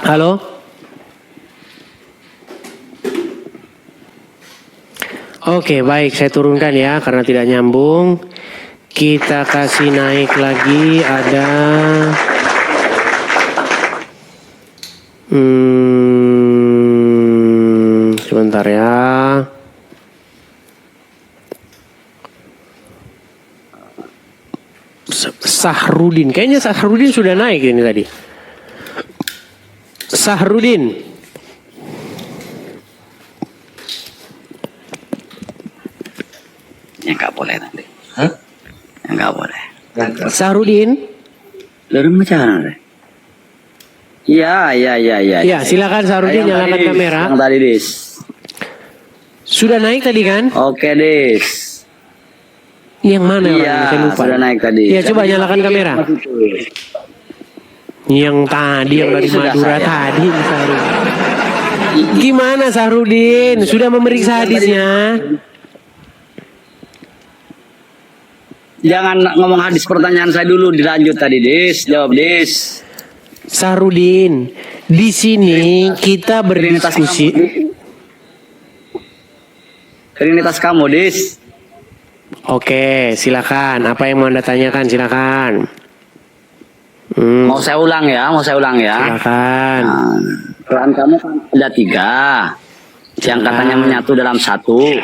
Halo? Oke, baik, saya turunkan ya karena tidak nyambung. Kita kasih naik lagi ada sebentar ya. Sahrudin, kayaknya Sahrudin sudah naik ini tadi. Sahrudin. Ya nggak boleh nanti. Hah? Ya nggak boleh. Sahrudin. Lalu macam mana? Ya. Ya, silakan Sahrudin nyalakan kamera. Yang tadi Dis. Sudah naik tadi kan? Oke Dis. Yang mana Iya, orangnya? Saya lupa. sudah naik tadi. Ya, coba nyalakan kamera. Yang tadi, yang dari Sudah Madura saya. tadi. Sahrudin. Gimana Sahrudin? Sudah memeriksa hadisnya? Jangan ngomong hadis, pertanyaan saya dulu dilanjut tadi Dis. Jawab Dis. Sahrudin, di sini kita berdiskusi. Trinitas kamu Dis. Oke, silakan. Apa yang mau Anda tanyakan? Silakan. Mau saya ulang ya. Silakan. Nah, Quran kamu kan ada 3. Yang katanya menyatu dalam 1.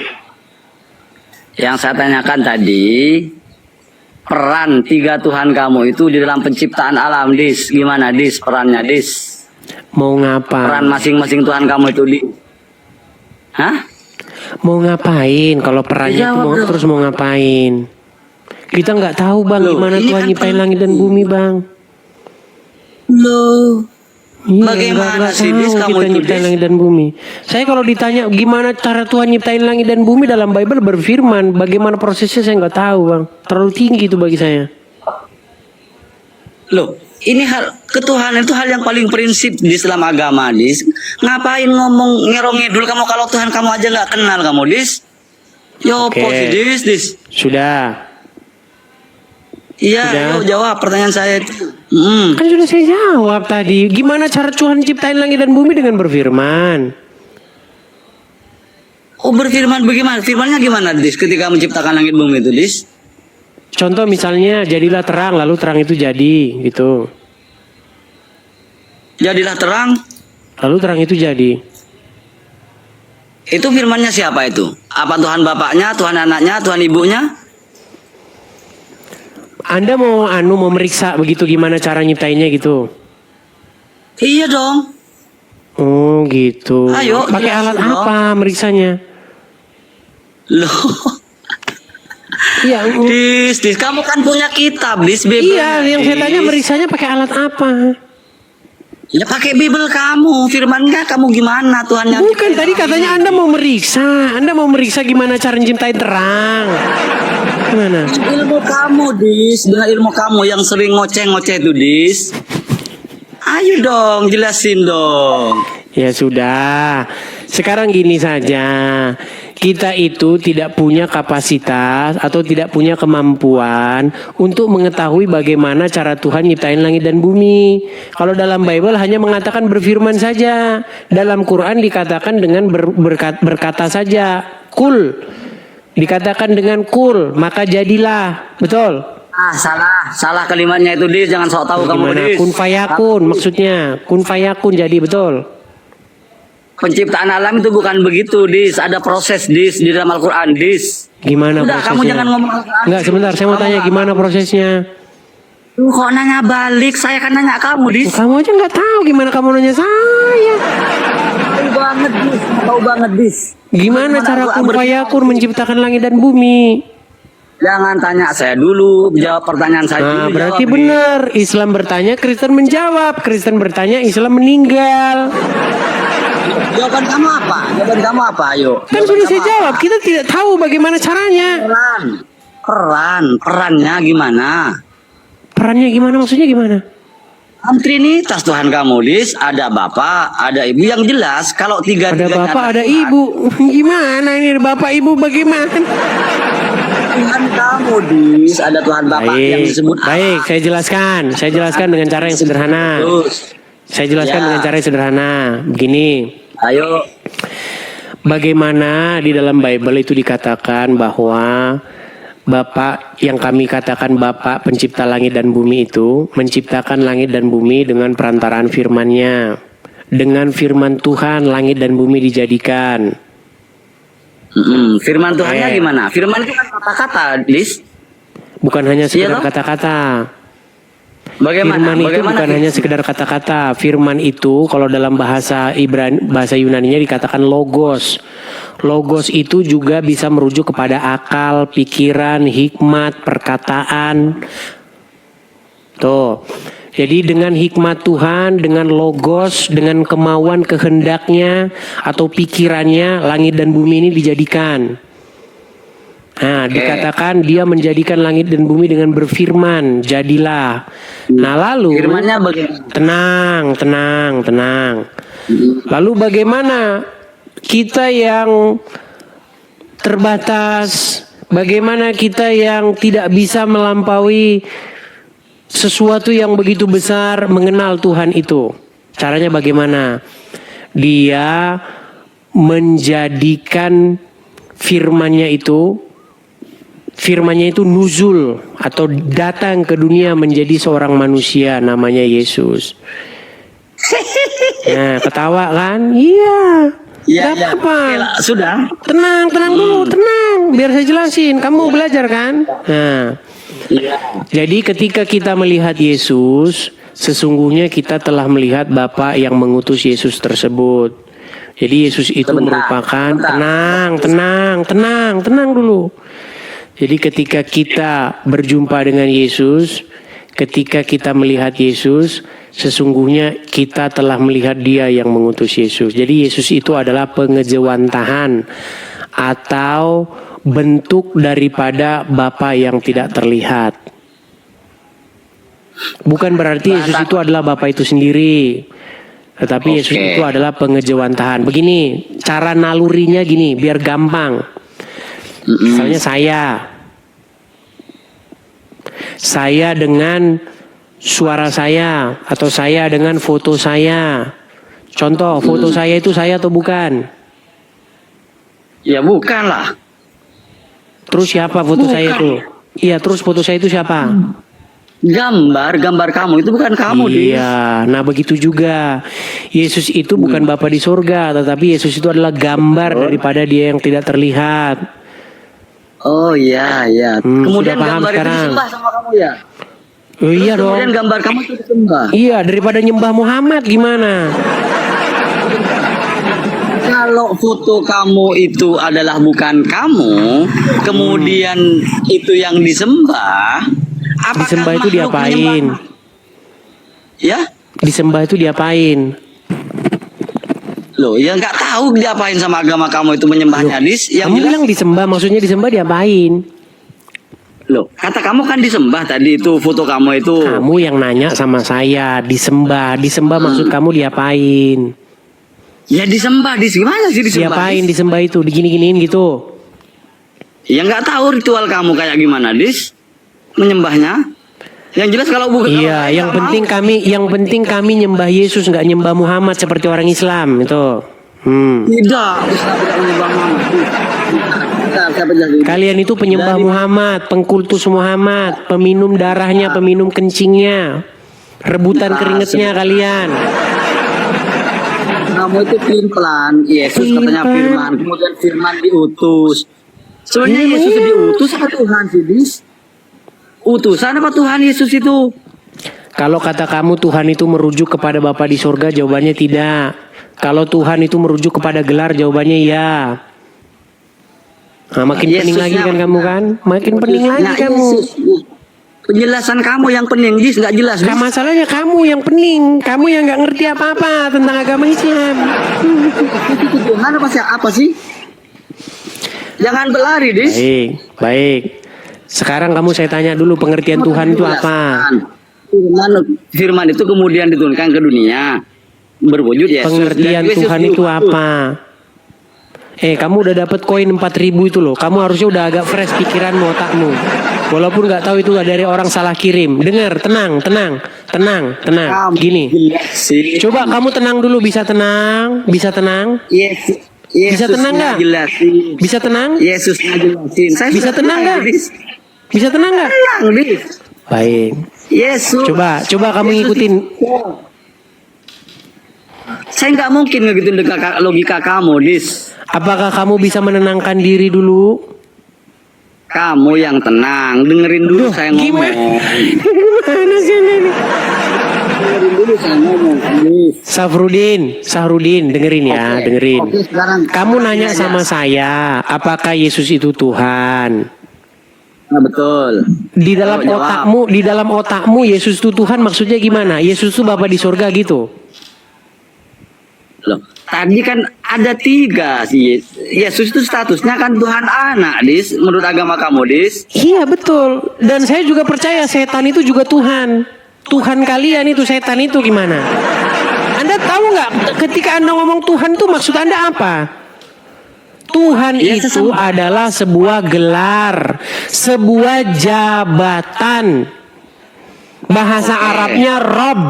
Yang saya tanyakan tadi, peran 3 Tuhan kamu itu di dalam penciptaan alam Dis. Gimana Dis perannya Dis? Mau ngapa? Peran masing-masing Tuhan kamu itu di. Hah? Mau ngapain? Kalau perannya itu Jawab mau, dong. terus mau ngapain? Kita nggak tahu bang, Loh, gimana ini Tuhan kan nyiptain langit dan bumi bang. Loh. Iya, Bagaimana nggak sih, Dis, tahu kamu kita itu, nyiptain Dis? langit dan bumi. Saya kalau ditanya gimana cara Tuhan nyiptain langit dan bumi dalam Bible berfirman, bagaimana prosesnya saya nggak tahu bang. Terlalu tinggi itu bagi saya. Loh, ini hal ketuhanan itu hal yang paling prinsip di Islam agama, Dis. Ngapain ngomong ngerong-ngidul kamu kalau Tuhan kamu aja nggak kenal kamu, Dis? Yo, Oke. sih, Dis. Sudah. Iya, Sudah. yuk jawab pertanyaan saya itu. Kan sudah saya jawab tadi. Gimana cara Tuhan ciptain langit dan bumi dengan berfirman? Oh, berfirman bagaimana? Firmannya gimana, Dis? Ketika menciptakan langit bumi itu, Dis? Contoh misalnya jadilah terang lalu terang itu jadi gitu. Jadilah terang. Lalu terang itu jadi. Itu firmannya siapa itu? Apa Tuhan bapaknya, Tuhan anaknya, Tuhan ibunya? Anda mau meriksa begitu gimana cara nyiptainnya gitu? Iya dong. Oh gitu. Ayo, pakai alat jelasin dong. apa meriksanya? Loh. Iya. Dis, kamu kan punya kitab, Dis. Iya, yang saya tanya Dis. meriksanya pakai alat apa? Ya pakai Bible kamu, firmannya kamu gimana Tuhan yang Bukan tadi katanya Anda mau meriksa. Anda mau meriksa gimana cara nyiptain terang? Gimana? ilmu kamu, Dis. Dengan ilmu kamu yang sering ngoceh-ngoceh itu, Dis. Ayo dong, jelasin dong. Ya sudah. Sekarang gini saja. Kita itu tidak punya kapasitas atau tidak punya kemampuan untuk mengetahui bagaimana cara Tuhan nyiptain langit dan bumi. Kalau dalam Bible hanya mengatakan berfirman saja. Dalam Quran dikatakan dengan berkata saja. Kul. Dikatakan dengan kul, maka jadilah. Betul? Salah kalimatnya itu, Dis. Jangan sok tahu kamu, Gimana? Dis. Kun fayakun maksudnya. Kun fayakun jadi, betul? Penciptaan alam itu bukan begitu, Dis. Ada proses, Dis, di dalam Al-Quran, Dis. Gimana Udah, prosesnya? kamu jangan ngomong Al-Quran. Enggak, sebentar. Saya mau tanya gimana prosesnya. Lu kok nanya balik? Saya kan nanya kamu, Dis. Kamu aja nggak tahu gimana kamu nanya saya. Tahu banget, Dis. Gimana cara kun fayakun menciptakan langit dan bumi? Jangan tanya saya dulu, jawab pertanyaan saya Nah, dulu. berarti jawab, Dis. benar. Islam bertanya, Kristen menjawab. Kristen bertanya, Islam meninggal. Jawaban kamu apa? Ayo. Kan sudah saya jawab. Kita tidak tahu bagaimana caranya. Perannya gimana? Perannya gimana? Maksudnya gimana? Trinitas Tuhan kamu, Dis. Ada Bapak, ada Ibu. Yang jelas kalau tiga Ada bapak, ada ibu. Gimana ini bapak ibu bagaimana? Tuhan kamu, Dis. Ada Tuhan Bapak yang disebut Allah. Baik, saya jelaskan dengan cara yang sederhana. Terus. Saya jelaskan Ya. dengan cara yang sederhana. Begini. Ayo. Bagaimana di dalam Bible itu dikatakan bahwa Bapa yang kami katakan Bapa pencipta langit dan bumi itu menciptakan langit dan bumi dengan perantaraan firman-Nya. Dengan firman Tuhan langit dan bumi dijadikan. Firman Tuhannya Oke. gimana? Firman itu kan kata-kata, Dis. Bukan hanya sekedar toh? kata-kata. Bagaimana? Firman itu Bagaimana? bukan hanya sekedar kata-kata. Firman itu kalau dalam bahasa bahasa Yunaninya dikatakan logos. Logos itu juga bisa merujuk kepada akal, pikiran, hikmat, perkataan. Tuh. Jadi dengan hikmat Tuhan, dengan logos, dengan kemauan kehendaknya atau pikirannya, langit dan bumi ini dijadikan. Nah, dikatakan dia menjadikan langit dan bumi dengan berfirman, jadilah. Nah, lalu Firmannya bagaimana? tenang. Lalu bagaimana kita yang terbatas, bagaimana kita yang tidak bisa melampaui sesuatu yang begitu besar mengenal Tuhan itu? Caranya bagaimana? Dia menjadikan firman-Nya itu nuzul atau datang ke dunia menjadi seorang manusia namanya Yesus. Nah, ketawa kan? Iya. Iya, Gak apa-apa. Oke lah, sudah. Tenang dulu, tenang. Biar saya jelasin. Kamu belajar kan? Nah, Iya. jadi ketika kita melihat Yesus, sesungguhnya kita telah melihat Bapa yang mengutus Yesus tersebut. Jadi Yesus itu merupakan tenang dulu. Jadi ketika kita berjumpa dengan Yesus, ketika kita melihat Yesus, sesungguhnya kita telah melihat Dia yang mengutus Yesus. Jadi Yesus itu adalah pengejawantahan atau bentuk daripada Bapa yang tidak terlihat. Bukan berarti Yesus itu adalah Bapa itu sendiri. Tetapi Yesus itu adalah pengejawantahan. Begini, cara nalurinya gini, biar gampang. Misalnya saya dengan suara saya atau saya dengan foto saya. Contoh, foto saya itu saya atau bukan? Ya bukan lah. Terus siapa foto saya itu? Iya, terus foto saya itu siapa? Gambar kamu itu bukan kamu, Dis. Iya, nah begitu juga. Yesus itu bukan Bapa di surga, tetapi Yesus itu adalah gambar daripada Dia yang tidak terlihat. Oh iya. sudah Kemudian paham gambar sekarang. itu disembah sama kamu ya? Oh iya Terus dong. Kemudian gambar kamu itu disembah. Iya, daripada nyembah Muhammad gimana? Kalau foto kamu itu adalah bukan kamu, kemudian itu yang disembah, apakah Disembah itu makhluk diapain? menyembah? Ya? Disembah itu diapain? Loh, ya nggak tahu diapain sama agama kamu itu menyembahnya, Dis. Yang Kamu jelas, bilang disembah, maksudnya disembah diapain? loh, kata kamu kan disembah tadi itu foto kamu itu. Kamu yang nanya sama saya, disembah maksud kamu diapain? Ya disembah, Dis. Gimana sih disembah? Diapain Dis? disembah itu? Digini-giniin gitu? Ya nggak tahu ritual kamu kayak gimana, Dis. Menyembahnya. Yang jelas kalau bukan. Iya, yang penting kami nyembah Yesus, nggak nyembah Muhammad seperti orang Islam itu. Tidak, tidak menyembah Muhammad. Siapa jelas? Kalian itu penyembah Muhammad, pengkultus Muhammad, peminum darahnya, peminum kencingnya, rebutan keringetnya kalian. Kamu itu pelin-pelan. Yesus katanya firman, kemudian firman diutus. Sebenarnya Yesus diutus apa Tuhan sih, Dis? Utusan apa Tuhan Yesus itu? Kalau kata kamu Tuhan itu merujuk kepada Bapa di surga, jawabannya tidak. Kalau Tuhan itu merujuk kepada gelar, jawabannya ya. Nah, makin pening lagi kan kamu kan? Makin pening lagi Nah, kamu. Yesus. Penjelasan kamu yang pening, Dis, nggak jelas. Dis. Nah, masalahnya kamu yang pening, kamu yang nggak ngerti apa-apa tentang agama Islam. Itu Tuhan apa sih? Jangan berlari, Dis. Baik. Sekarang kamu saya tanya dulu pengertian Tuhan itu apa? Firman itu kemudian diturunkan ke dunia. Berwujud Yesus. Pengertian Dan Yesus Tuhan itu diutus. apa? Kamu udah dapat koin 4.000 itu loh. Kamu harusnya udah agak fresh pikiranmu, otakmu. Walaupun nggak tahu itu dari orang salah kirim. Dengar, tenang. tenang. Kamu Gini. jelasin. Coba kamu tenang dulu, bisa tenang? Bisa tenang? Bisa tenang nggak? Jelasin. Bisa tenang? Yesus ngejelasin. Saya Bisa sudah tenang nggak? Dis. Bisa tenang nggak? Tenang, Dis. Baik. Yesus. Coba kamu Yesus ngikutin. Saya nggak mungkin ngikutin logika kamu, Dis. Apakah kamu bisa menenangkan diri dulu? Kamu yang tenang, dengerin dulu saya ngomong. Gimana sih ini? Dengerin dulu saya ngomong, Dis. Sahrudin, dengerin ya, dengerin. Oke, sekarang Kamu nanya sama saya, apakah Yesus itu Tuhan? Nah, betul. Di dalam Jawab. otakmu Yesus itu Tuhan maksudnya gimana? Yesus itu Bapa di surga gitu. Loh, tadi kan ada 3 sih. Yesus itu statusnya kan Tuhan anak, Dis. Menurut agama kamu, Dis. Iya betul. Dan saya juga percaya setan itu juga Tuhan. Tuhan kalian itu setan itu gimana? Anda tahu nggak ketika Anda ngomong Tuhan itu maksud Anda apa? Tuhan Ya, itu adalah sebuah gelar, sebuah jabatan. Bahasa Arabnya Rob.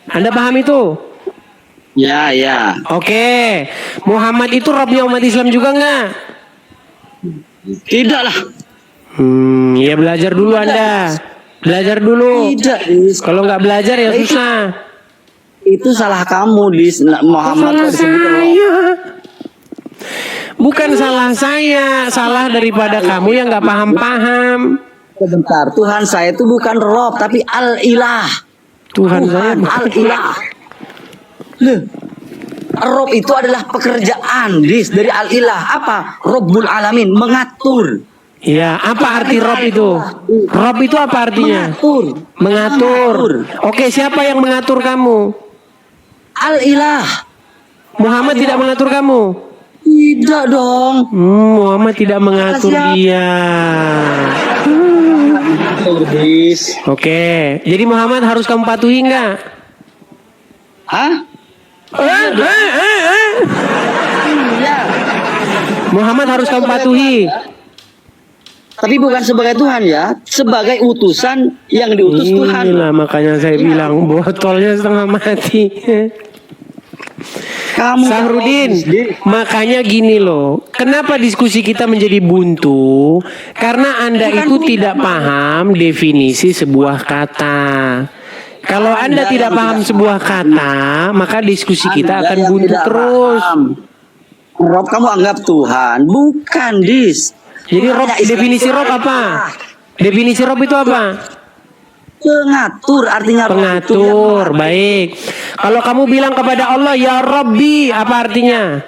Anda paham itu? Ya, ya. Oke. Muhammad itu Robnya umat Islam juga nggak? Tidak lah. Ya belajar dulu Anda. Belajar dulu. Tidak, Dis. Kalau nggak belajar ya susah. Itu salah kamu, Dis. Muhammad Salah kok disebut Allah. saya. Bukan salah saya, salah daripada kamu yang nggak paham-paham. Sebentar, Tuhan saya itu bukan Rob, tapi Al-Ilah. Tuhan saya bukan- Al-Ilah. Loh, Rob itu adalah pekerjaan, Dis, dari Al-Ilah. Apa? Robbul Alamin, mengatur. Iya, apa arti Rob itu? Rob itu apa artinya? Mengatur. Oke, siapa yang mengatur kamu? Al-Ilah. Muhammad tidak mengatur kamu. Tidak dong. Muhammad tidak mengatur dia. Dis. Oke, jadi Muhammad harus kamu patuhi nggak? Hah? Iya. Muhammad harus kamu patuhi. Tapi bukan sebagai Tuhan ya, sebagai utusan yang diutus Tuhan. Inilah makanya saya bilang botolnya setengah mati. Kamu Sahrudin, makanya gini loh, kenapa diskusi kita menjadi buntu? Karena Anda itu tidak paham definisi sebuah kata. Kalau Anda tidak paham sebuah kata, maka diskusi kita akan buntu terus. Rob kamu anggap Tuhan, bukan, Dis. Jadi Rob, definisi Rob apa? Definisi Rob itu apa? Pengatur, artinya Rob itu Pengatur, baik. Kalau kamu bilang kepada Allah, ya Robbi, apa artinya?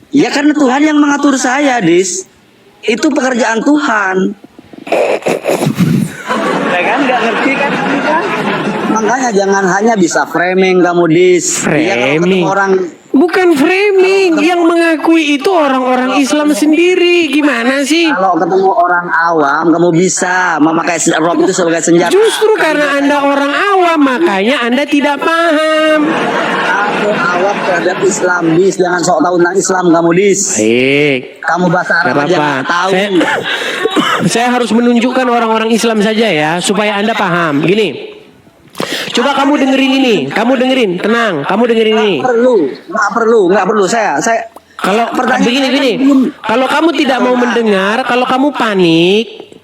ya karena Tuhan yang mengatur saya, Dis. Itu pekerjaan Tuhan. Ya kan, nggak ngerti kan? Makanya jangan hanya bisa framing kamu, Dis. Ya, kalau ketemu Framing. orang Bukan framing, yang mengakui itu orang-orang Islam sendiri. Gimana sih? Kalau ketemu orang awam, kamu bisa memakai Rob itu sebagai senjata. Justru karena Anda orang awam, makanya Anda tidak paham. Kamu awam terhadap Islam, Dis. Jangan sok tahu tentang Islam kamu, Dis. Baik. Kamu bahasa Gak Arab aja apa-apa. nggak tahu. Saya harus menunjukkan orang-orang Islam saja ya, supaya Anda paham. Gini. Coba kamu dengerin ini, kamu dengerin, tenang, kamu dengerin ini. Nggak perlu. Saya Kalau begini, kalau kamu tidak mau mendengar, kalau kamu panik,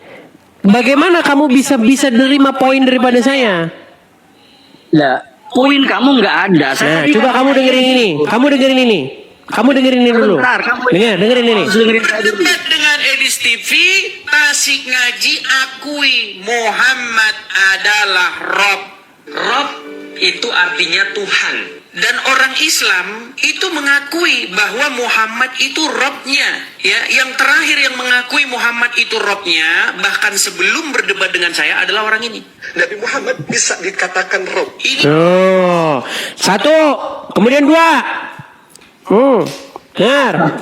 bagaimana kamu bisa nerima poin daripada saya? Lah, poin kamu nggak ada. Nah, coba kamu dengerin ini, kamu dengerin ini, kamu dengerin ini dulu. Bentar, kamu- Dengerin ini. Harus dengerin saya dulu. Dekat dengan Edis TV, Tasik Ngaji akui Muhammad adalah Rob. Rob itu artinya Tuhan. Dan orang Islam itu mengakui bahwa Muhammad itu Robnya. Ya, yang terakhir yang mengakui Muhammad itu Robnya, bahkan sebelum berdebat dengan saya adalah orang ini. Nabi Muhammad bisa dikatakan Rob. Ini Tuh, 1, kemudian 2. Dengar.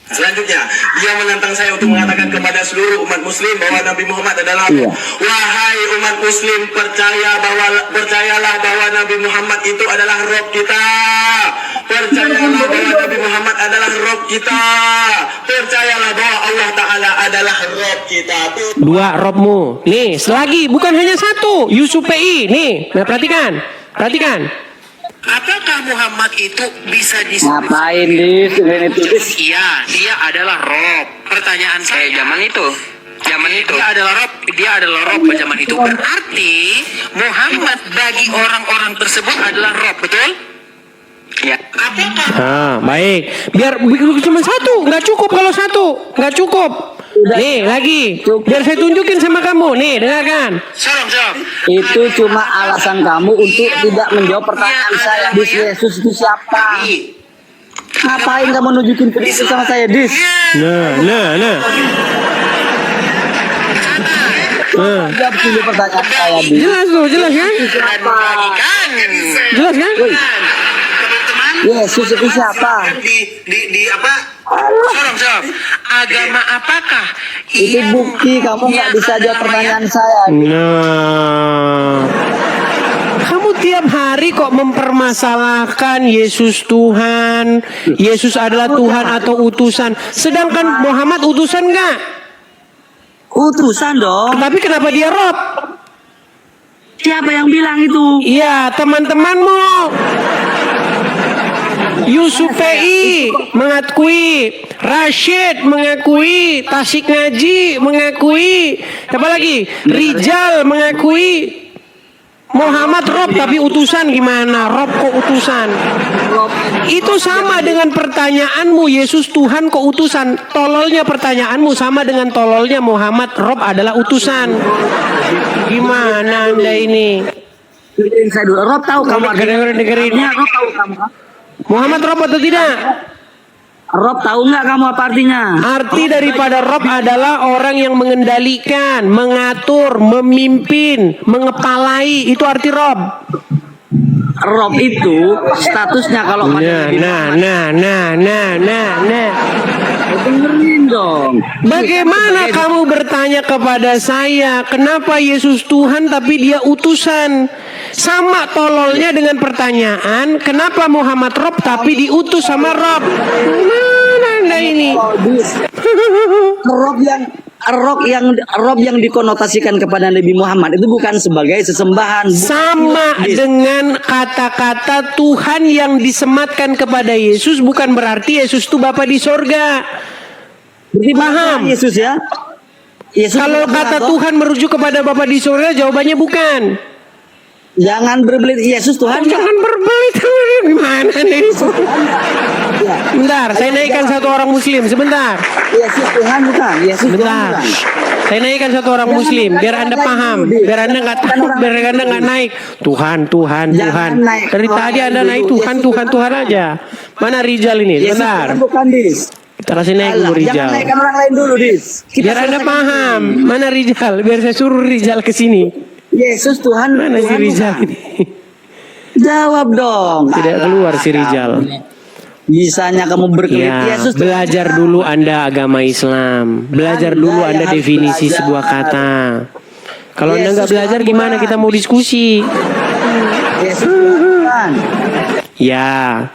Selanjutnya, dia menantang saya untuk mengatakan kepada seluruh umat muslim bahwa Nabi Muhammad adalah Rob. Wahai umat muslim, percayalah bahwa Nabi Muhammad itu adalah Rob kita. Percayalah bahwa Nabi Muhammad adalah Rob kita. Percayalah bahwa Allah Ta'ala adalah Rob kita. Dua Robmu. Nih, selagi bukan hanya satu. Yusuf PI. Nih, nah, perhatikan. Apakah Muhammad itu bisa Ngapain dis? Dengerin itu dis. Iya, dia adalah Rob. Pertanyaan saya. Zaman itu. Dia adalah Rob pada zaman itu. Berarti Muhammad bagi orang-orang tersebut adalah Rob, betul? Ya. Apakah Baik. Biar cuma satu, nggak cukup kalau satu, nggak cukup. Nih lagi, biar saya tunjukin sama kamu. Nih, dengarkan. Salam. Itu cuma alasan kamu untuk tidak menjawab pertanyaan saya. Dis, Yesus itu siapa? Ngapain kamu nunjukin ke Yesus sama saya, Dis? Nah. Jawab dulu pertanyaan saya, Dis. Jelas kan? Jelas kan? Yesus itu siapa? Di apa? Salam. Agama apakah Itu bukti kamu nggak bisa jawab pertanyaan saya. Nah, kamu tiap hari kok mempermasalahkan Yesus Tuhan, Yesus adalah Tuhan atau utusan. Sedangkan Muhammad utusan nggak? Utusan dong. Tapi kenapa dia Rob? Siapa yang bilang itu? Iya, teman-temanmu. Yusuf PI mengakui, Rashid mengakui, Tasik Ngaji mengakui, apa lagi? Rijal mengakui. Muhammad Rob tapi utusan gimana? Rob kok utusan? Itu sama dengan pertanyaanmu, Yesus Tuhan kok utusan? Tololnya pertanyaanmu sama dengan tololnya Muhammad Rob adalah utusan. Gimana Anda ini? Dengerin saya dulu. Rob tahu kamu artinya? Dengerin. Rob tahu kamu? Muhammad Rob atau tidak? Rob tahu nggak kamu apa artinya? Arti daripada Rob adalah orang yang mengendalikan, mengatur, memimpin, mengepalai. Itu arti Rob. Rob itu statusnya kalau Nah. dengerin dong. Bagaimana kamu bertanya kepada saya, kenapa Yesus Tuhan tapi dia utusan? Sama tololnya dengan pertanyaan, kenapa Muhammad Rob tapi diutus sama Rob? Mana Anda ini? Rob yang dikonotasikan kepada Nabi Muhammad itu bukan sebagai sesembahan. Sama dengan kata-kata Tuhan yang disematkan kepada Yesus bukan berarti Yesus itu Bapa di sorga. Berarti Paham? Yesus ya? Yesus Kalau kata Tuhan merujuk kepada Bapa di sorga, jawabannya bukan. Jangan berbelit Yesus Tuhan. Jangan berbelit. Gimana nih? Bentar, saya naikkan satu orang Muslim. Sebentar. Yesus Tuhan bukan. Yesus Tuhan Sebentar. bukan. Saya naikkan satu orang Muslim biar Anda paham, biar Anda nggak takut, biar Anda nggak naik. Tuhan. Dari tadi Anda naik Tuhan aja. Mana Rijal ini? Yesus Sebentar. Tuhan bukan, Dis. Kita kasih naik dulu Jangan Rijal. naikkan orang lain dulu, Dis. Biar Anda paham. Mana Rijal? Biar saya suruh Rijal ke sini. Yesus Tuhan. Mana si Tuhan Rijal bukan. ini? Jawab dong. Tidak keluar si Rijal. Bisanya kamu berkelit Ya, Yesus Tuhan. belajar dulu Anda agama Islam. Belajar dulu Anda harus definisi belajar. sebuah kata. Kalau Anda Yesus nggak belajar Tuhan gimana bukan. kita mau diskusi? Yesus Tuhan. Ya,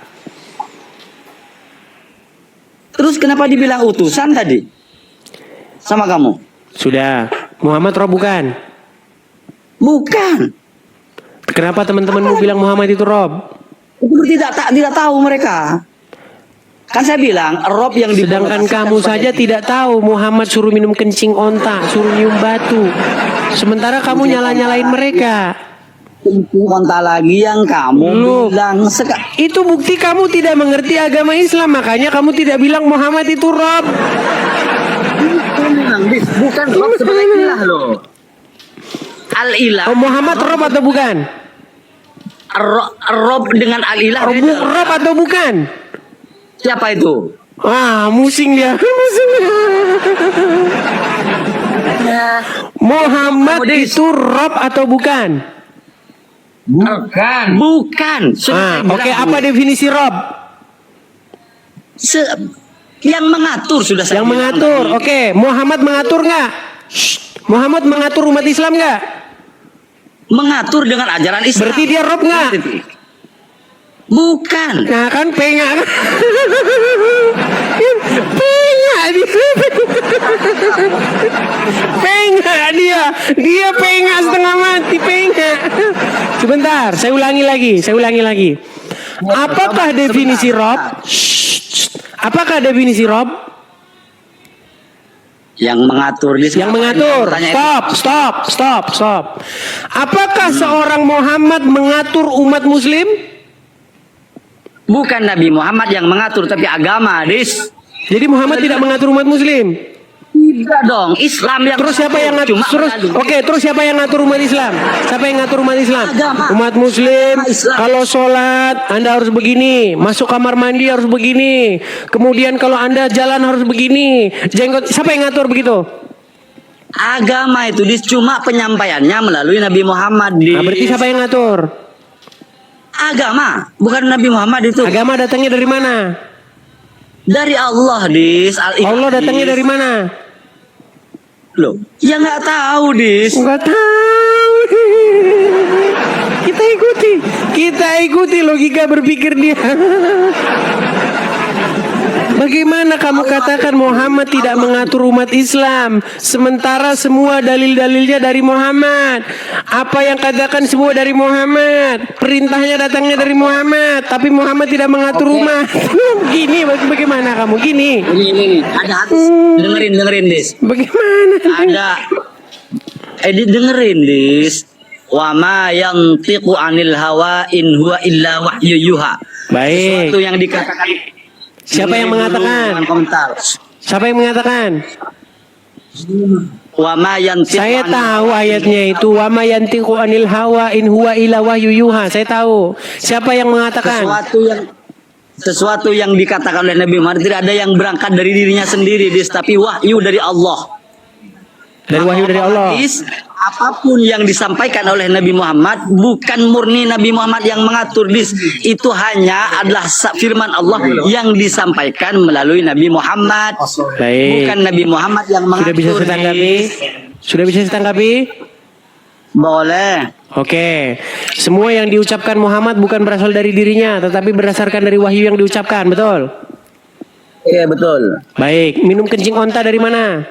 Terus kenapa dibilang utusan tadi? Sama kamu? sudah. Muhammad Rob bukan. Bukan. Kenapa teman-temanmu bilang Muhammad itu Rob? Itu tidak tahu mereka. Kan saya bilang Rob yang Sedangkan kamu saja tidak tahu Muhammad suruh minum kencing onta, suruh nyium batu. Sementara kamu nyala-nyalain mereka. Konta lagi yang kamu Lu. bilang Itu bukti kamu tidak mengerti agama Islam. Makanya kamu tidak bilang Muhammad itu Rob. bukan Rob sebagai ilah loh. Al-ilah. Oh, Muhammad Rob atau bukan? Rob dengan al-ilah beda. Rob atau bukan? Siapa itu? Musing dia. Musing dia. Muhammad itu Rob atau bukan? Bukan. Oke, apa definisi Rob? Yang mengatur sudah saya Yang bilang mengatur. tadi. Oke, Muhammad mengatur nggak? Shh. Muhammad mengatur umat Islam nggak? Mengatur dengan ajaran Islam. Berarti dia Rob nggak? Bukan. Nah kan pengak kan? Pengak dia. Pengak dia pengak setengah mati, pengak. Sebentar, saya ulangi lagi. Apakah definisi Rob? Apakah definisi Rob? Yang mengatur di Yang mengatur. Stop. Apakah seorang Muhammad mengatur umat Muslim? Bukan Nabi Muhammad yang mengatur, tapi agama, Dis. Jadi Muhammad tidak mengatur umat Muslim. Tidak dong, Islam yang Terus siapa yang ngatur? Terus siapa yang ngatur umat Islam? Siapa yang ngatur umat Islam? Agama. Umat Muslim. Islam. Kalau sholat Anda harus begini, masuk kamar mandi harus begini. Kemudian kalau Anda jalan harus begini. Jenggot siapa yang ngatur begitu? Agama itu, Dis, cuma penyampaiannya melalui Nabi Muhammad, Dis. Nah, berarti siapa yang ngatur? Agama, bukan Nabi Muhammad itu. Agama datangnya dari mana? Dari Allah, Dis. Allah datangnya dari mana? Loh, ya nggak tahu, Dis. Enggak tahu. Kita ikuti logika berpikir dia. Bagaimana kamu katakan Muhammad tidak mengatur umat Islam, sementara semua dalil-dalilnya dari Muhammad? Apa yang katakan semua dari Muhammad? Perintahnya datangnya dari Muhammad, tapi Muhammad tidak mengatur umat. Gini, bagaimana kamu? Gini. Ini. Ada hadis. Dengerin, Dis. Bagaimana? Ada. Dengerin, Dis. Wa ma yantiqu anil hawa in huwa illa wahyu yuha. Baik. Sesuatu yang dikatakan. Siapa yang mengatakan? Dengan komentar. Siapa yang mengatakan? Wa ma yantiqu Saya anil tahu hawa ayatnya itu wa ma yantiqu anil hawa in huwa illa wahyu yuha. Saya tahu. Siapa yang mengatakan? Sesuatu yang dikatakan oleh Nabi Muhammad tidak ada yang berangkat dari dirinya sendiri, Dis, tapi wahyu dari Allah. Dari wahyu dari Allah. Dis, apapun yang disampaikan oleh Nabi Muhammad bukan murni Nabi Muhammad yang mengatur, Dis. Itu hanya adalah firman Allah yang disampaikan melalui Nabi Muhammad. Baik. Bukan Nabi Muhammad yang mengatur. Sudah bisa ditanggapi? Boleh. Oke. Semua yang diucapkan Muhammad bukan berasal dari dirinya, tetapi berdasarkan dari wahyu yang diucapkan, betul? Iya, betul. Baik. Minum kencing onta dari mana?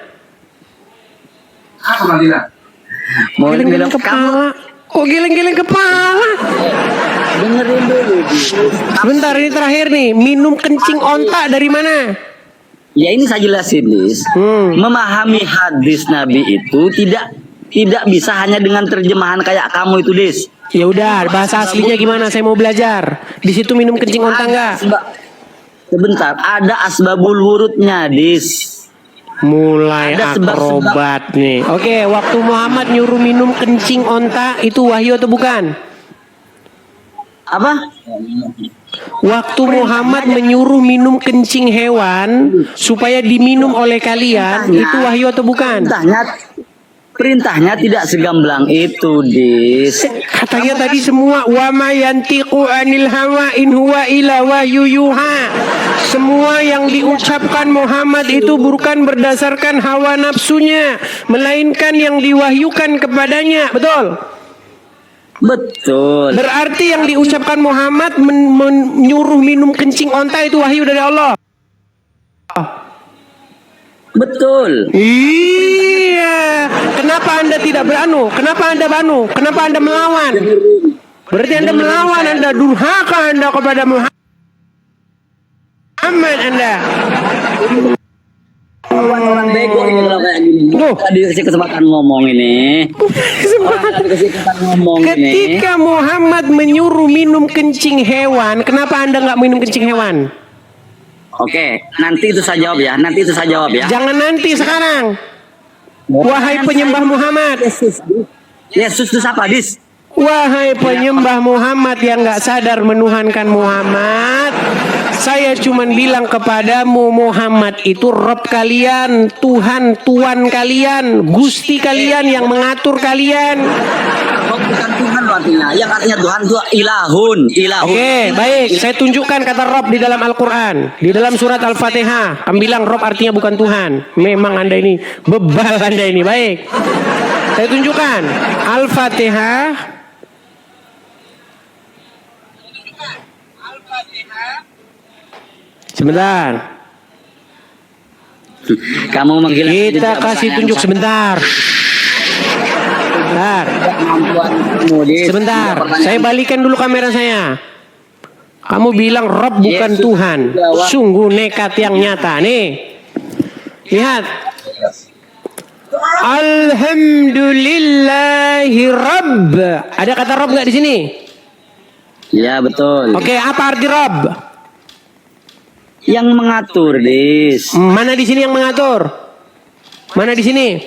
Mau Geleng-geleng minum kepala. Kok geleng-geleng kepala? dengerin dulu, Dis. Sebentar, ini terakhir nih. Minum kencing onta dari mana? Ya ini saya jelasin, Dis. Memahami hadis Nabi itu tidak bisa hanya dengan terjemahan kayak kamu itu, Dis. Ya udah, bahasa aslinya gimana? Saya mau belajar. Di situ minum kencing onta enggak? Sebentar, ada asbabul wurudnya, Dis. Mulai Ada sebab-sebab. akrobat nih. Oke, waktu Muhammad nyuruh minum kencing onta itu wahyu atau bukan? Apa? Waktu Muhammad menyuruh minum kencing hewan supaya diminum oleh kalian, itu wahyu atau bukan? Perintahnya tidak segamblang itu, Dis. Katanya tadi semua wa ma yantiqu anil hawa in huwa illa wahyu yuha. Semua yang diucapkan Muhammad itu bukan berdasarkan hawa nafsunya, melainkan yang diwahyukan kepadanya. Betul? Betul. Berarti yang diucapkan Muhammad menyuruh minum kencing onta itu wahyu dari Allah. Betul. Iya. Kenapa Anda tidak beranu? Kenapa Anda banu? Kenapa Anda melawan? Berarti Anda melawan, Anda durhaka Anda kepada Muhammad Anda. Orang bego ini kalau kayak gini. Tadi kasih kesempatan ngomong ini. Ketika Muhammad menyuruh minum kencing hewan, kenapa Anda nggak minum kencing hewan? Oke, nanti itu saya jawab ya. Jangan nanti, sekarang. Wahai penyembah Muhammad. Yesus itu siapa, Dis? Wahai penyembah Muhammad yang nggak sadar menuhankan Muhammad, saya cuman bilang kepadamu, Muhammad itu Rob kalian, Tuhan, Tuan kalian, Gusti kalian yang mengatur kalian. Bukan Tuhan loh. artinya. Yang artinya Tuhan itu ilahun. Oke, baik. Saya tunjukkan kata Rob di dalam Al-Quran. Di dalam surat Al-Fatihah. Kamu bilang Rob artinya bukan Tuhan. Memang Anda ini bebal Anda ini. Baik. Saya tunjukkan. Al-Fatihah. Sebentar. Kamu menggila. Kita kasih tunjuk sebentar. Sebentar. Saya balikan dulu kamera saya. Kamu bilang Rob bukan Tuhan. Sungguh nekat yang nyata nih. Lihat. Alhamdulillahi Rabb. Ada kata Rob nggak di sini? Ya betul. Oke, apa arti Rob? Yang mengatur, Dis. Mana di sini yang mengatur? Mana di sini?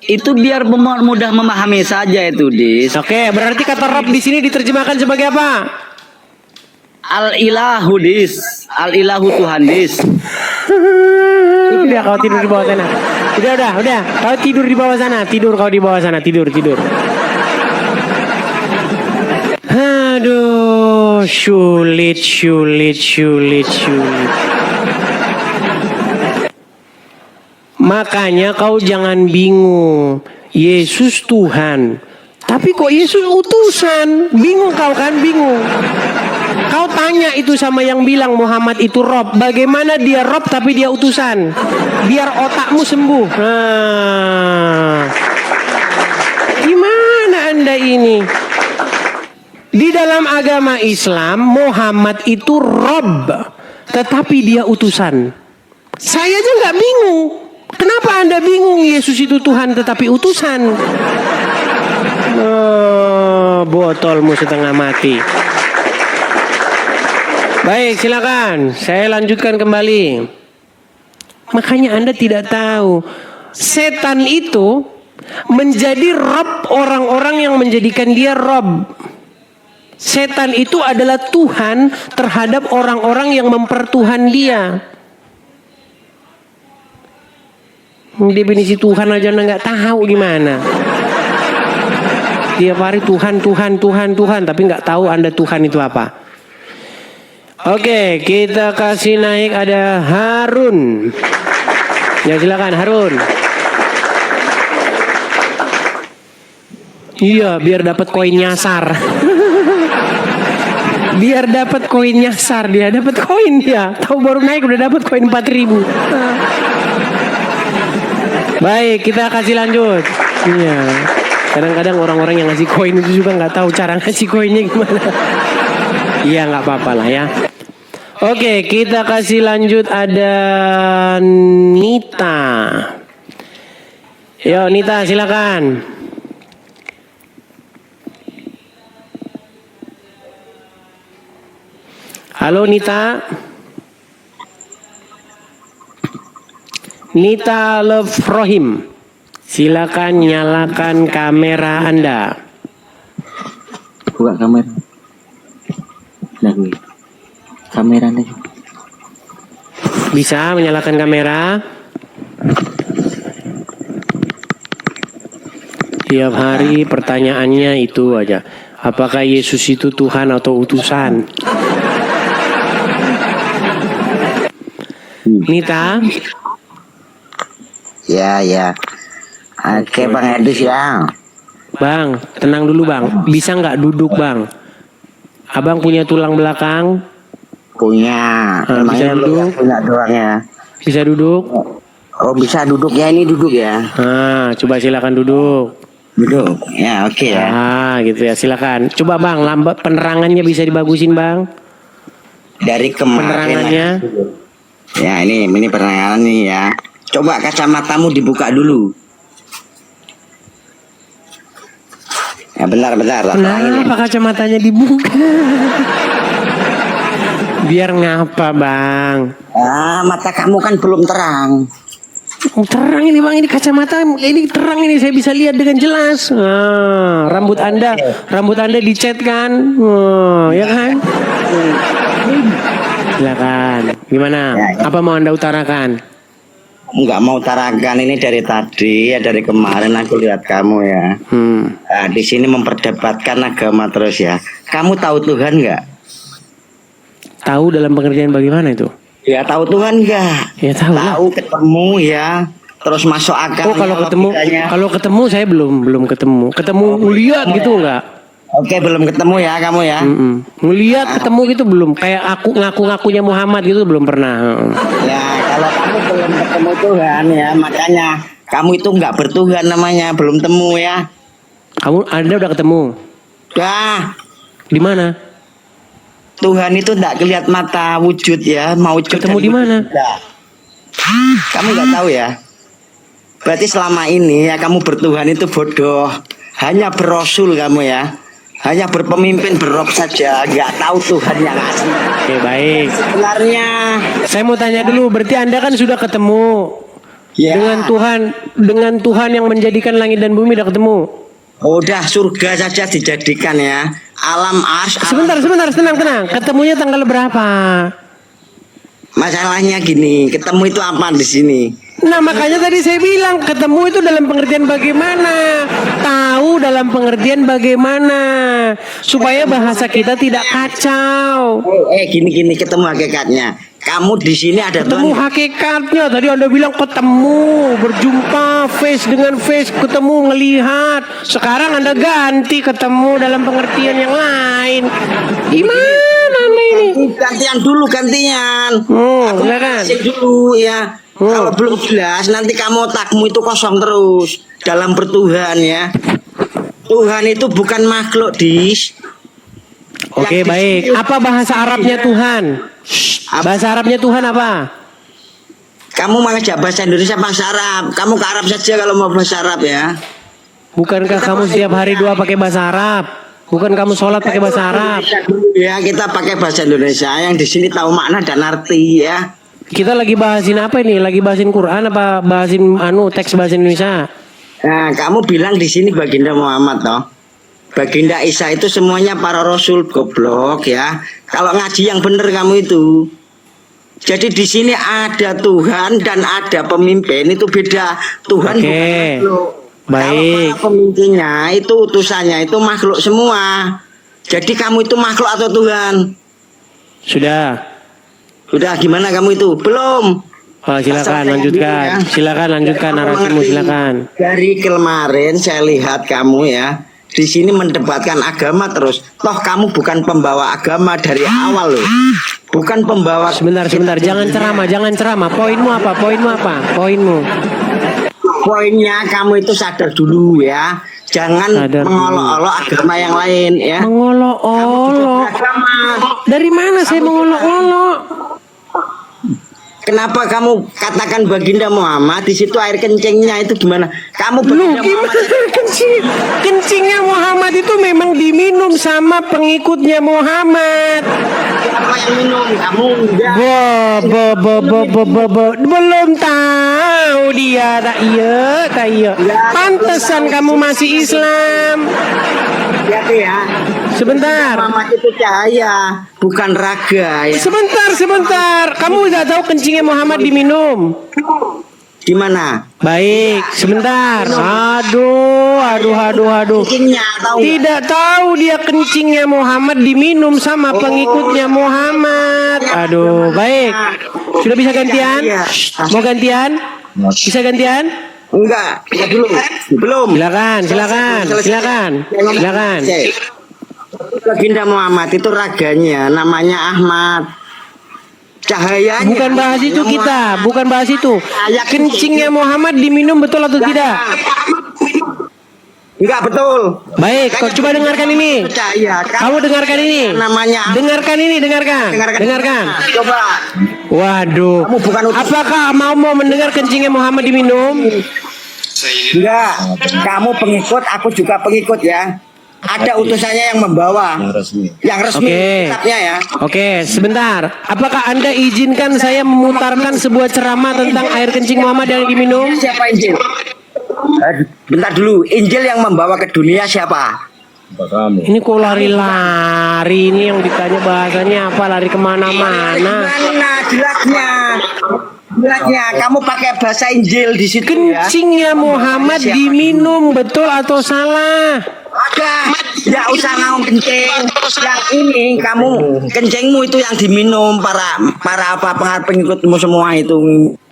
Itu biar mudah memahami saja itu, Dis. Oke, berarti kata Rob di sini diterjemahkan sebagai apa? Al-ilahu, Dis. Al-ilahu Tuhan, Dis. Udah kau tidur di bawah sana. Udah. Kau tidur di bawah sana. Tidur kau di bawah sana. Tidur. Aduh, sulit. Makanya kau jangan bingung. Yesus Tuhan. Tapi kok Yesus utusan? Bingung kau kan? Bingung. Kau tanya itu sama yang bilang Muhammad itu Rob. Bagaimana dia Rob tapi dia utusan? Biar otakmu sembuh. Gimana Anda ini? Di dalam agama Islam Muhammad itu Rob, tetapi dia utusan. Saya aja nggak bingung. Kenapa Anda bingung Yesus itu Tuhan tetapi utusan? Botolmu setengah mati. Baik, silakan. Saya lanjutkan kembali. Makanya Anda tidak tahu. Setan itu menjadi Rob orang-orang yang menjadikan dia Rob. Setan itu adalah Tuhan terhadap orang-orang yang mempertuhan dia. Definisi Tuhan aja Anda nggak tahu gimana. Tiap hari Tuhan, tapi nggak tahu Anda Tuhan itu apa. Oke, kita kasih naik ada Harun. Ya silakan Harun. Iya, biar dapat koin nyasar. Biar dapat koin nyasar dia, dapat koin dia. Tahu baru naik udah dapat koin 4.000. Baik, kita kasih lanjut. Iya. Kadang-kadang orang-orang yang ngasih koin itu juga nggak tahu cara ngasih koinnya gimana. Iya, nggak apa-apa lah ya. Oke, kita kasih lanjut ada Nita. Yo Nita, silakan. Halo Nita. Nita Love Rohim. Silakan nyalakan kamera Anda. Buka kamera. Nah, gue. Kamera nih. Bisa menyalakan kamera. Tiap hari pertanyaannya itu aja. Apakah Yesus itu Tuhan atau utusan? Nita? Ya. Oke Bang Edus ya. Bang, tenang dulu bang. Bisa nggak duduk bang? Abang punya tulang belakang? Punya. Bisa duduk? Punya doang ya. Bisa duduk? Oh bisa duduk ya, ini duduk ya. Coba silakan duduk. Duduk. Ya oke ya. Gitu ya, silakan. Coba bang, lambat penerangannya bisa dibagusin bang. Dari kemarin. Penerangannya. Ya ini penerangan nih ya. Coba kacamatamu dibuka dulu. Ya bentar. Kenapa kacamatanya dibuka? Biar ngapa bang? Mata kamu kan belum terang. Terang ini bang, ini kacamata ini terang ini saya bisa lihat dengan jelas. Rambut anda dicat kan? Ya kan? Silakan. Gimana? Ya. Apa mau Anda utarakan? nggak mau tarakan ini dari tadi ya, dari kemarin aku lihat kamu ya. Nah, di sini memperdebatkan agama terus ya. Kamu tahu Tuhan nggak? Tahu dalam pengertian bagaimana itu? Ya tahu Tuhan nggak? Ya tahu lah. Tahu, ketemu ya. Terus masuk akal. Oh kalau ya, ketemu, logikanya. kalau ketemu saya belum ketemu. Ketemu ngeliat gitu enggak? Oke, belum ketemu ya kamu ya. Ngeliat ketemu gitu belum. Kayak aku ngaku-ngakunya Muhammad gitu belum pernah. Ya kalau kamu belum ketemu Tuhan ya, makanya kamu itu nggak bertuhan namanya, belum temu ya. Anda udah ketemu? Dah, Di mana? Tuhan itu nggak kelihat mata wujud ya, mau wujud Ketemu dan di mana? wujud tidak. Kamu nggak tahu ya. Berarti selama ini ya kamu bertuhan itu bodoh. Hanya berasul kamu ya. Hanya berpemimpin berrob saja, nggak tahu Tuhan yang asli. Oke baik. Sebenarnya Saya mau tanya dulu, berarti Anda kan sudah ketemu ya. dengan Tuhan yang menjadikan langit dan bumi udah ketemu. Udah surga saja dijadikan ya. Alam ars. Sebentar, tenang. Ketemunya tanggal berapa? Masalahnya gini, ketemu itu apa di sini? Nah makanya tadi saya bilang ketemu itu dalam pengertian bagaimana, tahu dalam pengertian bagaimana, supaya bahasa kita tidak kacau. Gini ketemu hakikatnya. Kamu di sini ada Ketemu Tuhan. hakikatnya, tadi Anda bilang ketemu, berjumpa, face dengan face, ketemu, ngelihat. Sekarang Anda ganti ketemu dalam pengertian yang lain. Gimana Anda ini? Gantian dulu gantian. Aku Silakan. kasih dulu ya. Kalau belum jelas nanti kamu otakmu itu kosong terus dalam bertuhan ya. Tuhan itu bukan makhluk dis. Oke baik. Apa bahasa Arabnya Tuhan? Bahasa Arabnya Tuhan apa? Kamu mau ngajak bahasa Indonesia bahasa Arab. Kamu ke Arab saja kalau mau bahasa Arab ya. Bukankah kamu setiap hari doa pakai bahasa Arab? Bukan kamu sholat pakai bahasa Arab? Ya kita pakai bahasa Indonesia yang di sini tahu makna dan arti ya. Kita lagi bahasin apa ini? Lagi bahasin Quran apa bahasin teks bahasa Indonesia? Nah, kamu bilang di sini baginda Muhammad toh. Baginda Isa itu semuanya para rasul goblok ya. Kalau ngaji yang bener kamu itu. Jadi di sini ada Tuhan dan ada pemimpin itu beda. Tuhan Oke. bukan makhluk. Baik. Kalau para pemimpinnya itu utusannya itu makhluk semua. Jadi kamu itu makhluk atau Tuhan? Sudah. Udah gimana kamu itu? Belum. Oh, silakan Asal lanjutkan. ya. Silakan lanjutkan Kamu narasimu mengerti. silakan. Dari kemarin saya lihat kamu ya di sini mendebatkan agama terus. Toh kamu bukan pembawa agama dari awal loh. Bukan pembawa. Sebentar. Jangan ceramah. Poinmu apa? Poinmu. Poinnya kamu itu sadar dulu ya. Jangan Sadar dulu. mengolok-olok agama yang lain ya. Mengolok-olok. Agama. Dari mana saya mengolok-olok? Kenapa kamu katakan baginda Muhammad di situ air kencingnya itu gimana? Kamu Lu baginda gimana Muhammad. kencingnya Muhammad itu memang diminum sama pengikutnya Muhammad. Siapa yang minum? Kamu enggak. Belum tahu dia tak iya. Pantesan kamu masih Islam. Lihat ya. Sebentar. Muhammad itu cahaya, bukan raga ya. Sebentar. Kamu tidak tahu kencingnya Muhammad diminum? Di mana? Baik, sebentar. Aduh. Kencingnya tahu nggak? Tidak tahu dia kencingnya Muhammad diminum sama pengikutnya Muhammad. Aduh, baik. Sudah bisa gantian? Mau gantian? Bisa gantian? Enggak, lihat dulu. Belum. Silakan. Baginda Muhammad itu raganya namanya Ahmad. Cahayanya. Bukan bahas itu kita, bukan bahas itu. Kencingnya Muhammad diminum betul atau tidak? Enggak betul. Baik, kau coba dengarkan ini. Cahaya. Kamu dengarkan ini. Namanya Dengarkan ini, dengarkan. Coba. Waduh. Kamu bukan utusan. Apakah mau mendengar kencingnya Muhammad diminum? Enggak. Kamu pengikut, aku juga pengikut ya. Ada utusannya yang membawa. Yang resmi Oke. kitabnya ya. Oke, sebentar. Apakah Anda izinkan saya memutarkan sebuah ceramah tentang air kencing Muhammad yang diminum? Siapa Injil? Bentar dulu, Injil yang membawa ke dunia siapa? Ini kok lari-lari ini yang ditanya bahasanya apa? Lari kemana-mana? Mana jelasnya? Lihatnya, kamu pakai bahasa Injil di situ ya. Kencingnya Muhammad diminum, betul atau salah? Ada, nggak usah ngomong kencing. Yang ini kamu kencingmu itu yang diminum para pengikutmu semua itu.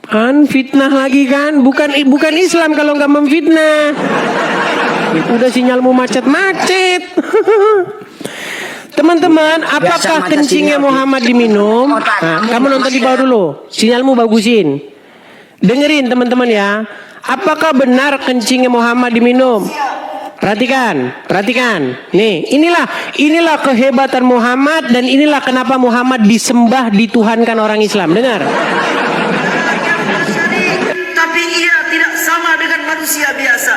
Kan fitnah lagi kan? Bukan Islam kalau nggak memfitnah. Udah sinyalmu macet-macet. Teman-teman, apakah kencingnya Muhammad diminum? Nah, kamu nonton di bawah dulu. Sinyalmu bagusin. Dengerin teman-teman ya. Apakah benar kencingnya Muhammad diminum? Perhatikan. Nih, inilah kehebatan Muhammad dan inilah kenapa Muhammad disembah, dituhankan orang Islam. Dengar. Tapi ia tidak sama dengan manusia biasa.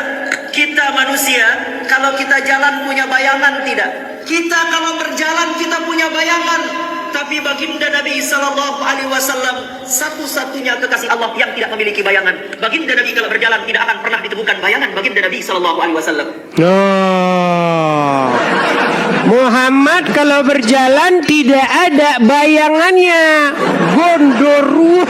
Kita manusia, kalau kita jalan punya bayangan tidak? Kita kalau berjalan kita punya bayangan. Tapi baginda Nabi Sallallahu Alaihi Wasallam satu-satunya kekasih Allah yang tidak memiliki bayangan. Baginda Nabi kalau berjalan tidak akan pernah ditemukan bayangan baginda Nabi Sallallahu Alaihi Wasallam. Muhammad kalau berjalan tidak ada bayangannya. Gondoruo.